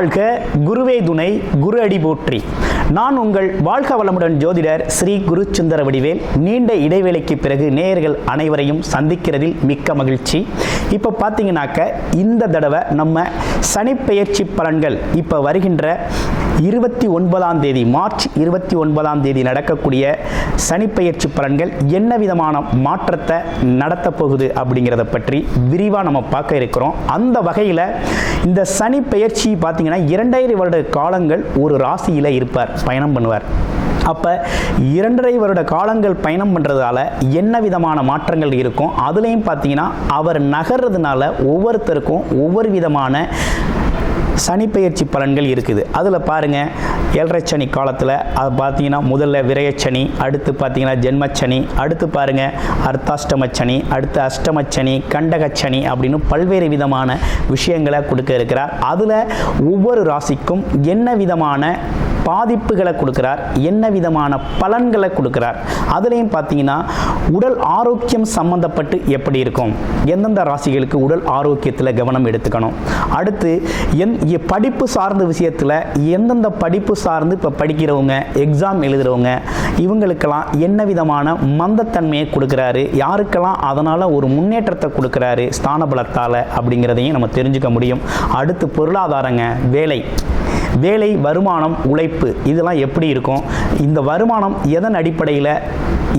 வாழ்க, குருவே துணை, குரு அடி போற்றி. நான் உங்கள் வாழ்க வளமுடன் ஜோதிடர் ஸ்ரீ குரு சுந்தர வடிவேல். நீண்ட இடைவேளைக்கு பிறகு நேயர்கள் அனைவரையும் சந்திக்கிறதில் மிக்க மகிழ்ச்சி. இப்போ பார்த்தீங்கன்னாக்க இந்த தடவை நம்ம சனிப்பெயர்ச்சி பலன்கள் இப்போ வருகின்ற 29ஆம் தேதி மார்ச் 29ஆம் தேதி நடக்கக்கூடிய சனிப்பெயர்ச்சி பலன்கள் என்ன விதமான மாற்றத்தை நடத்த போகுது அப்படிங்கிறத பற்றி விரிவாக நம்ம பார்க்க இருக்கிறோம். அந்த வகையில் இந்த சனி பெயர்ச்சி பார்த்தீங்கன்னா 2.5 வருட காலங்கள் ஒரு ராசியில் இருப்பார், பயணம் பண்ணுவார். அப்போ 2.5 வருட காலங்கள் பயணம் பண்ணுறதால என்ன விதமான மாற்றங்கள் இருக்கும், அதுலேயும் பார்த்தீங்கன்னா அவர் நகர்றதுனால ஒவ்வொருத்தருக்கும் ஒவ்வொரு விதமான சனிப்பெயர்ச்சி பலன்கள் இருக்குது. அதில் பாருங்கள், 7.5 சனி காலத்தில் அது பார்த்தீங்கன்னா முதல்ல விரயச்சனி, அடுத்து பார்த்தீங்கன்னா ஜென்மச்சனி, அடுத்து பாருங்கள் அர்த்தாஷ்டமச்சனி, அடுத்து அஷ்டமச்சனி, கண்டகச்சனி அப்படின்னு பல்வேறு விதமான விஷயங்களை கொடுக்க இருக்கிறார். அதில் ஒவ்வொரு ராசிக்கும் என்ன விதமான பாதிப்புகளை கொடுக்கிறார், என்ன விதமான பலன்களை கொடுக்கிறார், அதுலேயும் பார்த்தீங்கன்னா உடல் ஆரோக்கியம் சம்பந்தப்பட்டு எப்படி இருக்கும், எந்தெந்த ராசிகளுக்கு உடல் ஆரோக்கியத்தில் கவனம் எடுத்துக்கணும், அடுத்து படிப்பு சார்ந்த விஷயத்தில் எந்தெந்த படிப்பு சார்ந்து இப்போ படிக்கிறவங்க, எக்ஸாம் எழுதுகிறவங்க, இவங்களுக்கெல்லாம் என்ன விதமான மந்தத்தன்மையை கொடுக்குறாரு, யாருக்கெல்லாம் அதனால் ஒரு முன்னேற்றத்தை கொடுக்குறாரு ஸ்தான பலத்தால் அப்படிங்கிறதையும் நம்ம தெரிஞ்சுக்க முடியும். அடுத்து பொருளாதாரங்க, வேலை, வருமானம், உழைப்பு, இதெல்லாம் எப்படி இருக்கும், இந்த வருமானம் எதன் அடிப்படையில்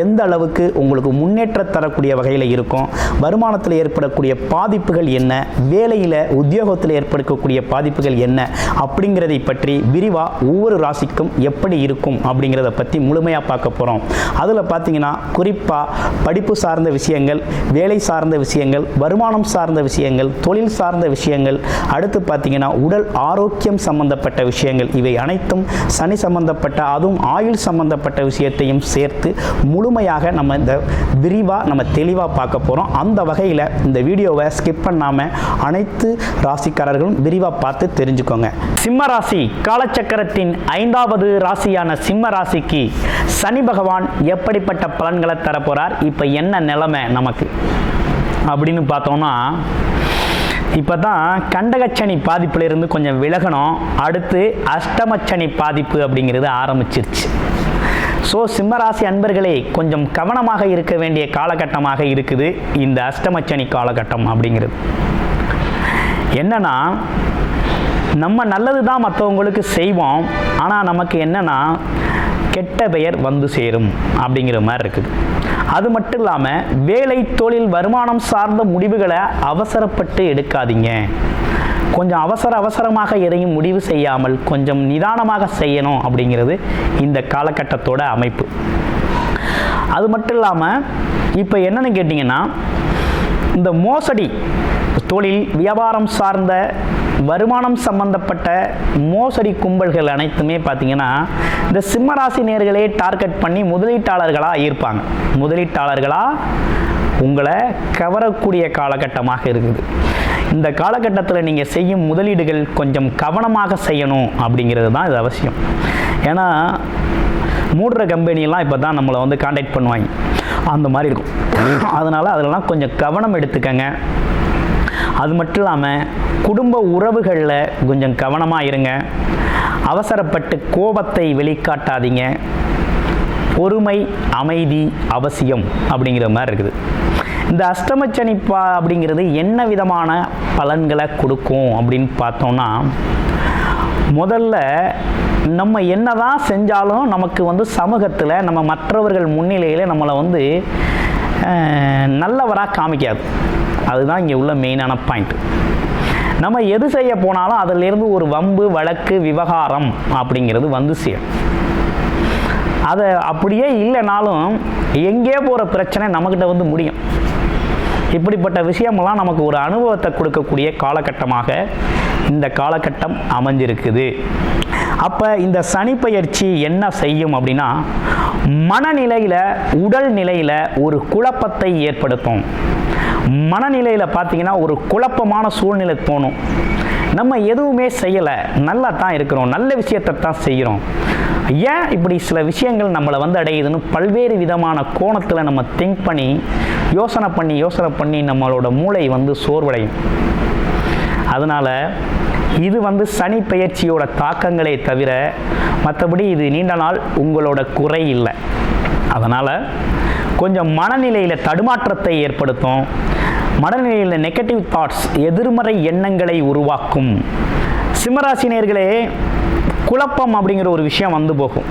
எந்த அளவுக்கு உங்களுக்கு முன்னேற்றம் தரக்கூடிய வகையில் இருக்கும், வருமானத்தில் ஏற்படக்கூடிய பாதிப்புகள் என்ன, வேலையில் உத்தியோகத்தில் ஏற்படக்கூடிய பாதிப்புகள் என்ன அப்படிங்கிறதை பற்றி விரிவாக ஒவ்வொரு ராசிக்கும் எப்படி இருக்கும் அப்படிங்கிறத பற்றி முழுமையாக பார்க்க போகிறோம். அதில் பார்த்தீங்கன்னா குறிப்பாக படிப்பு சார்ந்த விஷயங்கள், வேலை சார்ந்த விஷயங்கள், வருமானம் சார்ந்த விஷயங்கள், தொழில் சார்ந்த விஷயங்கள், அடுத்து பார்த்தீங்கன்னா உடல் ஆரோக்கியம் சம்பந்தப்பட்ட விஷயங்கள், இவை அனைத்தும் சனி சம்பந்தப்பட்ட, அதுவும் ஆயுள் சம்பந்தப்பட்ட விஷயத்தையும் சேர்த்து முழுமையாக நம்ம இந்த விரிவாக நம்ம தெளிவாக பார்க்க போகிறோம். அந்த வகையில் இந்த வீடியோவை ஸ்கிப் பண்ணாமல் அனைத்து ராசிக்காரர்களும் விரிவாக பார்த்து தெரிஞ்சுக்கோங்க. சிம்ம ராசி காலச்சக்கரத்தின் 5வது ராசியான சிம்ம ராசிக்கு சனி பகவான் எப்படிப்பட்ட பலன்களை தரப்போகிறார், இப்போ என்ன நிலைமை நமக்கு அப்படின்னு பார்த்தோம்னா, இப்போ தான் கண்டகச்சனி பாதிப்பிலிருந்து கொஞ்சம் விலகணும். அடுத்து அஷ்டமச்சனி பாதிப்பு அப்படிங்கிறது ஆரம்பிச்சிருச்சு. ஸோ சிம்மராசி அன்பர்களே, கொஞ்சம் கவனமாக இருக்க வேண்டிய காலகட்டமாக இருக்குது இந்த அஷ்டமச்சனி காலகட்டம் அப்படிங்கிறது. என்னன்னா, நம்ம நல்லது தான் மற்றவங்களுக்கு செய்வோம், ஆனால் நமக்கு என்னன்னா கெட்ட பெயர் வந்து சேரும் அப்படிங்கிற மாதிரி இருக்குது. அது மட்டும் இல்லாமல் வேலை, தொழில், வருமானம் சார்ந்த முடிவுகளை அவசரப்பட்டு எடுக்காதீங்க. கொஞ்சம் அவசரமாக எதையும் முடிவு செய்யாமல் கொஞ்சம் நிதானமாக செய்யணும் அப்படிங்கிறது இந்த காலகட்டத்தோட அமைப்பு. அது மட்டும் இல்லாமல் இப்போ என்னன்னு கேட்டிங்கன்னா, இந்த மோசடி, தொழில், வியாபாரம் சார்ந்த வருமானம் சம்பந்தப்பட்ட மோசடி கும்பல்கள் அனைத்துமே பார்த்தீங்கன்னா இந்த சிம்மராசி நேயர்களே டார்கெட் பண்ணி முதலீட்டாளர்களாக இருப்பாங்க. முதலீட்டாளர்களாக உங்களை கவரக்கூடிய காலகட்டமாக இருக்குது. இந்த காலகட்டத்தில் நீங்கள் செய்யும் முதலீடுகள் கொஞ்சம் கவனமாக செய்யணும் அப்படிங்கிறது தான் இது அவசியம். ஏன்னா மூடுற கம்பெனியெல்லாம் இப்போ தான் நம்மளை வந்து கான்டாக்ட் பண்ணுவாங்க, அந்த மாதிரி இருக்கும். அதனால் அதெல்லாம் கொஞ்சம் கவனம் எடுத்துக்கங்க. அது மட்டும் இல்லாமல் குடும்ப உறவுகளில் கொஞ்சம் கவனமாக இருங்க. அவசரப்பட்டு கோபத்தை வெளிக்காட்டாதீங்க. பொறுமை, அமைதி அவசியம் அப்படிங்கிற மாதிரி இருக்குது. இந்த அஷ்டமச்சனி அப்படிங்கிறது என்ன விதமான பலன்களை கொடுக்கும் அப்படின்னு பார்த்தோம்னா, முதல்ல நம்ம என்னதான் செஞ்சாலும் நமக்கு வந்து சமூகத்தில் நம்ம மற்றவர்கள் முன்னிலையில் நம்மளை வந்து நல்லவராக காமிக்காது. அதுதான் இங்கே உள்ள மெயினான பாயிண்ட். நம்ம எது செய்ய போனாலும் அதிலிருந்து ஒரு வம்பு, வழக்கு, விவகாரம் அப்படிங்கிறது வந்து சேரும். அதை அப்படியே இல்லைனாலும் எங்கே போகிற பிரச்சனை நம்மக்கிட்ட வந்து முடியும். இப்படிப்பட்ட விஷயமெல்லாம் நமக்கு ஒரு அனுபவத்தை கொடுக்கக்கூடிய காலகட்டமாக இந்த காலகட்டம் அமைஞ்சிருக்குது. அப்போ இந்த சனிப்பெயர்ச்சி என்ன செய்யும் அப்படின்னா, மனநிலையில், உடல் நிலையில் ஒரு குழப்பத்தை ஏற்படுத்தும். மனநிலையில் பார்த்தீங்கன்னா ஒரு குழப்பமான சூழ்நிலை தோணும். நம்ம எதுவுமே செய்யலை, நல்லா தான் இருக்கிறோம், நல்ல விஷயத்தை தான் செய்கிறோம், ஏன் இப்படி சில விஷயங்கள் நம்மளை வந்து அடையுதுன்னு பல்வேறு விதமான கோணத்தில் நம்ம திங்க் பண்ணி யோசனை பண்ணி நம்மளோட மூளை வந்து சோர்வடையும். அதனால் இது சனி பெயர்ச்சியோட தாக்கங்களே தவிர மற்றபடி இது நீண்ட நாள் உங்களோட குறை இல்லை. அதனால் கொஞ்சம் மனநிலையில் தடுமாற்றத்தை ஏற்படுத்தும். மனநிலையில் நெகட்டிவ் தாட்ஸ், எதிர்மறை எண்ணங்களை உருவாக்கும். சிம்மராசினியர்களே, குழப்பம் அப்படிங்கிற ஒரு விஷயம் போகும்.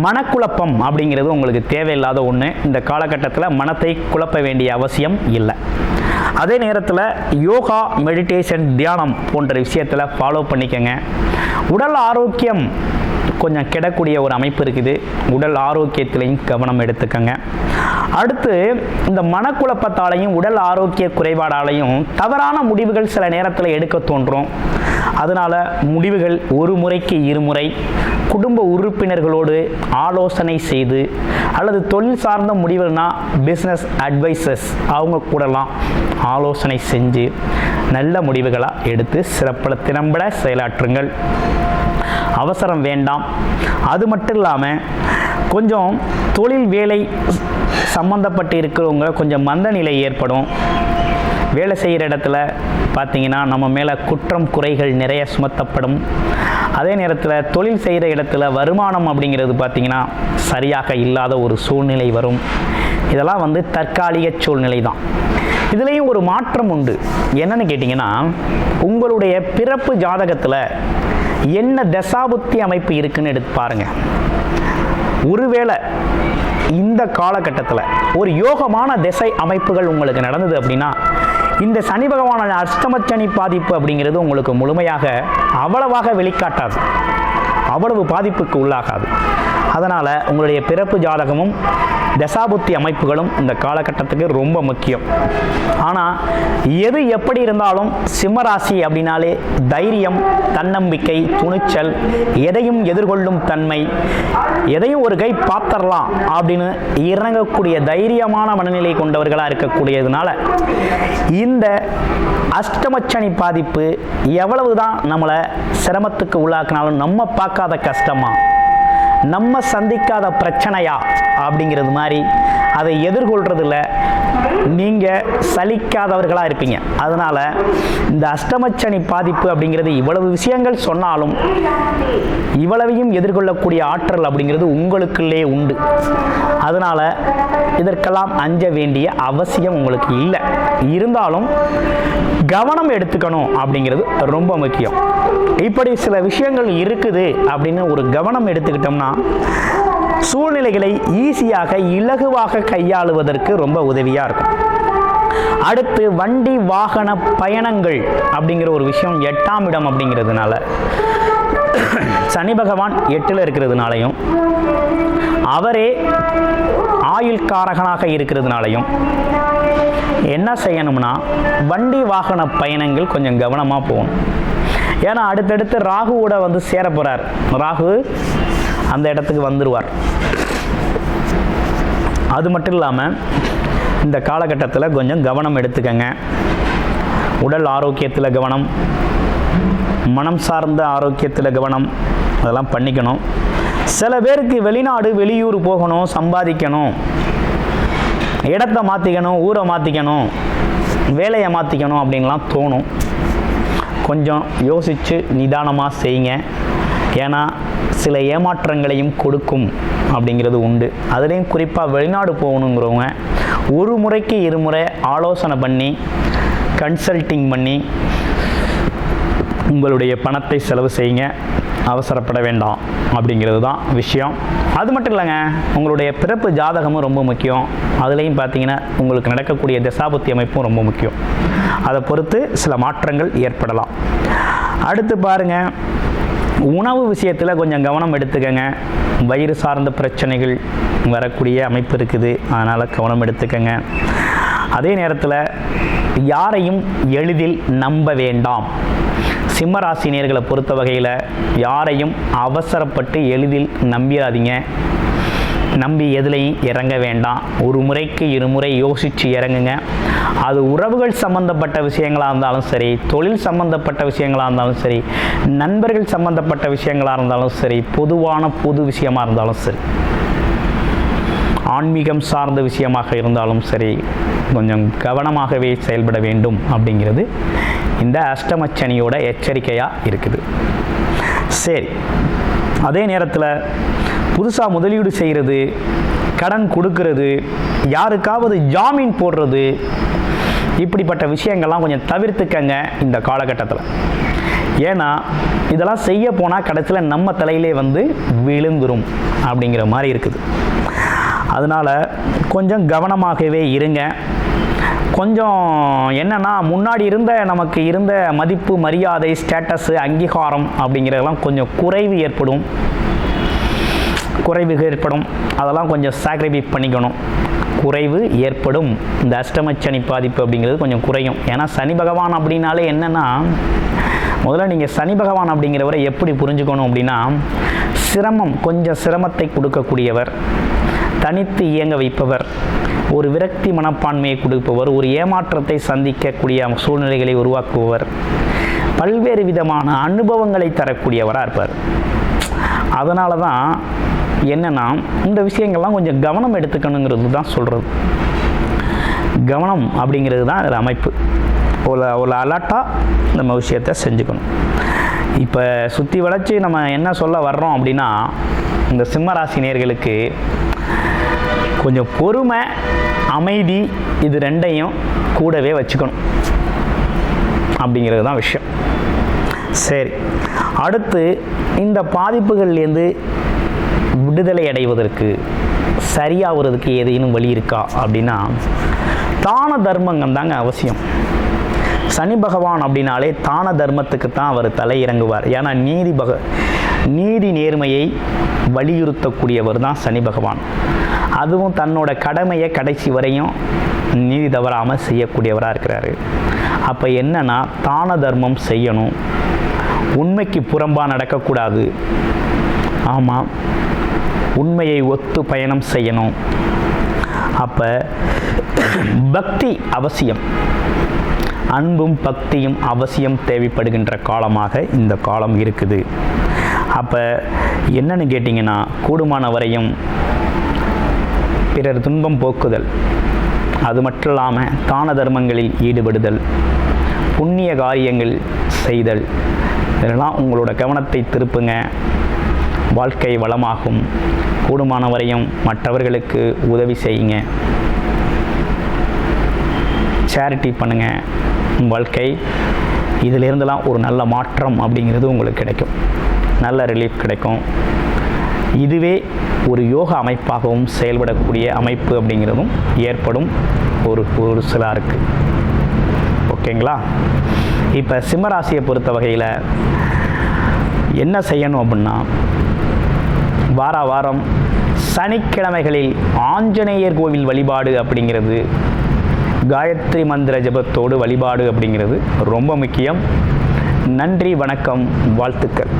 மனக்குழப்பம் அப்படிங்கிறது உங்களுக்கு தேவையில்லாத ஒன்று. இந்த காலகட்டத்தில் மனத்தை குழப்ப வேண்டிய அவசியம் இல்லை. அதே நேரத்தில் யோகா, மெடிடேஷன், தியானம் போன்ற விஷயத்தில் ஃபாலோ பண்ணிக்கங்க. உடல் ஆரோக்கியம் கொஞ்சம் கெடக்கூடிய ஒரு அமைப்பு இருக்குது. உடல் ஆரோக்கியத்திலையும் கவனம் எடுத்துக்கங்க. அடுத்து, இந்த மனக்குழப்பத்தாலையும் உடல் ஆரோக்கிய குறைபாடாலையும் தவறான முடிவுகள் சில நேரத்தில் எடுக்க தோன்றும். அதனால் முடிவுகள் ஒரு முறைக்கு இருமுறை குடும்ப உறுப்பினர்களோடு ஆலோசனை செய்து, அல்லது தொழில் சார்ந்த முடிவுனா பிஸ்னஸ் அட்வைசர்ஸ் அவங்க கூடலாம் ஆலோசனை செஞ்சு நல்ல முடிவுகளாக எடுத்து திறம்பட செயலாற்றுங்கள். அவசரம் வேண்டாம். அது மட்டும் இல்லாமல் கொஞ்சம் தொழில் வேலை சம்பந்தப்பட்டு இருக்கிறவங்க கொஞ்சம் மந்த நிலை ஏற்படும். வேலை செய்கிற இடத்துல பார்த்திங்கன்னா நம்ம மேலே குற்றம் குறைகள் நிறைய சுமத்தப்படும். அதே நேரத்தில் தொழில் செய்கிற இடத்துல வருமானம் அப்படிங்கிறது பார்த்திங்கன்னா சரியாக இல்லாத ஒரு சூழ்நிலை வரும். இதெல்லாம் தற்காலிக சூழ்நிலை தான். இதுலேயும் ஒரு மாற்றம் உண்டு. என்னன்னு கேட்டிங்கன்னா, உங்களுடைய பிறப்பு ஜாதகத்தில் என்ன தசாபுத்தி அமைப்பு இருக்குன்னு எடுத்து பாருங்கள். ஒருவேளை இந்த காலகட்டத்தில் ஒரு யோகமான திசை அமைப்புகள் உங்களுக்கு நடந்தது அப்படின்னா, இந்த சனி பகவான அஷ்டமச்சனி பாதிப்பு அப்படிங்கிறது உங்களுக்கு முழுமையாக அவ்வளவாக வெளிக்காட்டாது, அவ்வளவு பாதிப்புக்கு உள்ளாகாது. அதனால் உங்களுடைய பிறப்பு ஜாதகமும் தசாபுத்தி அமைப்புகளும் இந்த காலகட்டத்துக்கு ரொம்ப முக்கியம். ஆனால் எது எப்படி இருந்தாலும் சிம்மராசி அப்படின்னாலே தைரியம், தன்னம்பிக்கை, துணிச்சல், எதையும் எதிர்கொள்ளும் தன்மை, எதையும் ஒரு கை பாத்திரலாம் அப்படின்னு இறங்கக்கூடிய தைரியமான மனநிலை கொண்டவர்களாக இருக்கக்கூடியதுனால இந்த அஷ்டமச்சனி பாதிப்பு எவ்வளவுதான் நம்மளை சிரமத்துக்கு உள்ளாக்கினாலும் நம்ம பார்க்காத கஷ்டமா, நம்ம சந்திக்காத பிரச்சனையா அப்படிங்கிறது மாதிரி அதை எதிர்கொள்றதுல நீங்கள் சலிக்காதவர்களாக இருப்பீங்க. அதனால் இந்த அஷ்டமச்சனி பாதிப்பு அப்படிங்கிறது இவ்வளவு விஷயங்கள் சொன்னாலும் இவ்வளவையும் எதிர்கொள்ளக்கூடிய ஆற்றல் அப்படிங்கிறது உங்களுக்குள்ளே உண்டு. அதனால் இதற்கெல்லாம் அஞ்ச வேண்டிய அவசியம் உங்களுக்கு இல்லை. இருந்தாலும் கவனம் எடுத்துக்கணும் அப்படிங்கிறது ரொம்ப முக்கியம். இப்படி சில விஷயங்கள் இருக்குது அப்படின்னு ஒரு கவனம் எடுத்துக்கிட்டோம்னா சூழ்நிலைகளை ஈஸியாக இலகுவாக கையாளுவதற்கு ரொம்ப உதவியாக இருக்கும். அடுத்து, வண்டி வாகன பயணங்கள் அப்படிங்கிற ஒரு விஷயம் 8ஆம் இடம் அப்படிங்கிறதுனால, சனி பகவான் 8ல் இருக்கிறதுனாலையும் அவரே ஆயுள்காரகனாக இருக்கிறதுனாலையும் என்ன செய்யணும்னா வண்டி வாகன பயணங்கள் கொஞ்சம் கவனமாக போகணும். ஏன்னா அடுத்தடுத்து ராகுவோட சேர போகிறார். ராகு அந்த இடத்துக்கு வந்துடுவார். அது மட்டும் இல்லாமல் இந்த காலகட்டத்தில் கொஞ்சம் கவனம் எடுத்துக்கங்க. உடல் ஆரோக்கியத்தில் கவனம், மனம் சார்ந்த ஆரோக்கியத்தில் கவனம், அதெல்லாம் பண்ணிக்கணும். சில பேருக்கு வெளிநாடு வெளியூர் போகணும், சம்பாதிக்கணும், இடத்தை மாற்றிக்கணும், ஊரை மாற்றிக்கணும், வேலையை மாற்றிக்கணும் அப்படின்லாம் தோணும். கொஞ்சம் யோசித்து நிதானமாக செய்யுங்க. ஏன்னா சில ஏமாற்றங்களையும் கொடுக்கும் அப்படிங்கிறது உண்டு. அதுலேயும் குறிப்பாக வெளிநாடு போகணுங்கிறவங்க ஒரு முறைக்கு இருமுறை ஆலோசனை பண்ணி கன்சல்டிங் பண்ணி உங்களுடைய பணத்தை செலவு செய்யுங்க. அவசரப்பட வேண்டாம் அப்படிங்கிறது தான் விஷயம். அது மட்டும் இல்லைங்க, உங்களுடைய பிறப்பு ஜாதகமும் ரொம்ப முக்கியம். அதுலேயும் பார்த்தீங்கன்னா உங்களுக்கு நடக்கக்கூடிய தசாபுத்தி அமைப்பும் ரொம்ப முக்கியம். அதை பொறுத்து சில மாற்றங்கள் ஏற்படலாம். அடுத்து பாருங்கள், உணவு விஷயத்தில் கொஞ்சம் கவனம் எடுத்துக்கங்க. வயிறு சார்ந்த பிரச்சனைகள் வரக்கூடிய அமைப்பு இருக்குது, அதனால் கவனம் எடுத்துக்கங்க. அதே நேரத்தில் யாரையும் எளிதில் நம்ப வேண்டாம். சிம்மராசினியர்களை பொறுத்த வகையில் யாரையும் அவசரப்பட்டு எளிதில் நம்பிடாதீங்க. நம்பி எதுலையும் இறங்க வேண்டாம். ஒரு முறைக்கு இருமுறை யோசித்து இறங்குங்க. அது உறவுகள் சம்பந்தப்பட்ட விஷயங்களாக இருந்தாலும் சரி, தொழில் சம்பந்தப்பட்ட விஷயங்களாக இருந்தாலும் சரி, நண்பர்கள் சம்பந்தப்பட்ட விஷயங்களாக இருந்தாலும் சரி, பொது விஷயமாக இருந்தாலும் சரி, ஆன்மீகம் சார்ந்த விஷயமாக இருந்தாலும் சரி, கொஞ்சம் கவனமாகவே செயல்பட வேண்டும் அப்படிங்கிறது இந்த அஷ்டமச்சனியோட எச்சரிக்கையாக இருக்குது. சரி, அதே நேரத்தில் புதுசாக முதலீடு செய்கிறது, கடன் கொடுக்கறது, யாருக்காவது ஜாமீன் போடுறது, இப்படிப்பட்ட விஷயங்கள்லாம் கொஞ்சம் தவிர்த்துக்கங்க இந்த காலகட்டத்தில். ஏன்னா இதெல்லாம் செய்ய போனால் கடைசியில் நம்ம தலையிலே வந்து விழுந்துரும் அப்படிங்கிற மாதிரி இருக்குது. அதனால் கொஞ்சம் கவனமாகவே இருங்க. கொஞ்சம் என்னென்னா, முன்னாடி நமக்கு இருந்த மதிப்பு, மரியாதை, ஸ்டேட்டஸு, அங்கீகாரம் அப்படிங்கிறதெல்லாம் கொஞ்சம் குறைவு ஏற்படும். அதெல்லாம் கொஞ்சம் சாக்ரிஃபைஸ் பண்ணிக்கணும். குறைவு ஏற்படும். இந்த அஷ்டமச்சனி பாதிப்பு அப்படிங்கிறது கொஞ்சம் குறையும். ஏன்னா சனி பகவான் அப்படின்னாலே என்னென்னா, முதல்ல நீங்கள் சனி பகவான் அப்படிங்கிறவரை எப்படி புரிஞ்சுக்கணும் அப்படின்னா, கொஞ்சம் சிரமத்தை கொடுக்கக்கூடியவர், தனித்து இயங்க வைப்பவர், ஒரு விரக்தி மனப்பான்மையை கொடுப்பவர், ஒரு ஏமாற்றத்தை சந்திக்கக்கூடிய சூழ்நிலைகளை உருவாக்குபவர், பல்வேறு விதமான அனுபவங்களை தரக்கூடியவராக இருப்பார். அதனால தான் என்னென்னா, இந்த விஷயங்கள்லாம் கொஞ்சம் கவனம் எடுத்துக்கணுங்கிறது தான் சொல்கிறது. கவனம் அப்படிங்கிறது தான் அதில் அமைப்பு. ஒரு அலர்ட்டாக நம்ம விஷயத்தை செஞ்சுக்கணும். இப்போ சுற்றி வளைச்சி நம்ம என்ன சொல்ல வர்றோம் அப்படின்னா, இந்த சிம்மராசி நேயர்களுக்கு கொஞ்சம் பொறுமை, அமைதி, இது ரெண்டையும் கூடவே வச்சுக்கணும் அப்படிங்கிறது தான் விஷயம். சரி, அடுத்து இந்த பாதிப்புகள்லேருந்து விடுதலை அடைவதற்கு, சரியாகிறதுக்கு ஏதேனும் வழி இருக்கா அப்படின்னா, தான தர்மங்கள் தாங்க அவசியம். சனி பகவான் அப்படின்னாலே தான தர்மத்துக்கு தான் அவர் தலை இறங்குவார். ஏன்னா நீதி நேர்மையை வலியுறுத்தக்கூடியவர் தான் சனி பகவான். அதுவும் தன்னோட கடமையை கடைசி வரையும் நீதி தவறாமல் செய்யக்கூடியவராக இருக்கிறாரு. அப்போ என்னன்னா, தான தர்மம் செய்யணும், உண்மைக்கு புறம்பாக நடக்கக்கூடாது. ஆமாம், உண்மையை ஒத்து பயணம் செய்யணும். அப்போ பக்தி அவசியம், அன்பும் பக்தியும் அவசியம் தேவைப்படுகின்ற காலமாக இந்த காலம் இருக்குது. அப்போ என்னன்னு கேட்டிங்கன்னா, கூடுமான வரையும் பிறர் துன்பம் போக்குதல், அது மட்டும் இல்லாமல் தான தர்மங்களில் ஈடுபடுதல், புண்ணிய காரியங்கள் செய்தல், இதெல்லாம் உங்களோட கவனத்தை திருப்புங்க. வாழ்க்கை வளமாகும். கூடுமான வரையும் மற்றவர்களுக்கு உதவி செய்யுங்க, சேரிட்டி பண்ணுங்கள். வாழ்க்கை இதிலிருந்தெல்லாம் ஒரு நல்ல மாற்றம் அப்படிங்கிறது உங்களுக்கு கிடைக்கும், நல்ல ரிலீஃப் கிடைக்கும். இதுவே ஒரு யோக அமைப்பாகவும் செயல்படக்கூடிய அமைப்பு அப்படிங்கிறதும் ஏற்படும் ஒரு சிலருக்கு. ஓகேங்களா? இப்போ சிம்மராசியை பொறுத்த வகையில் என்ன செய்யணும் அப்படின்னா, வாரம் சனிக்கிழமைகளில் ஆஞ்சநேயர் கோவில் வழிபாடு அப்படிங்கிறது, காயத்ரி மந்திர ஜபத்தோடு வழிபாடு அப்படிங்கிறது ரொம்ப முக்கியம். நன்றி, வணக்கம், வாழ்த்துக்கள்.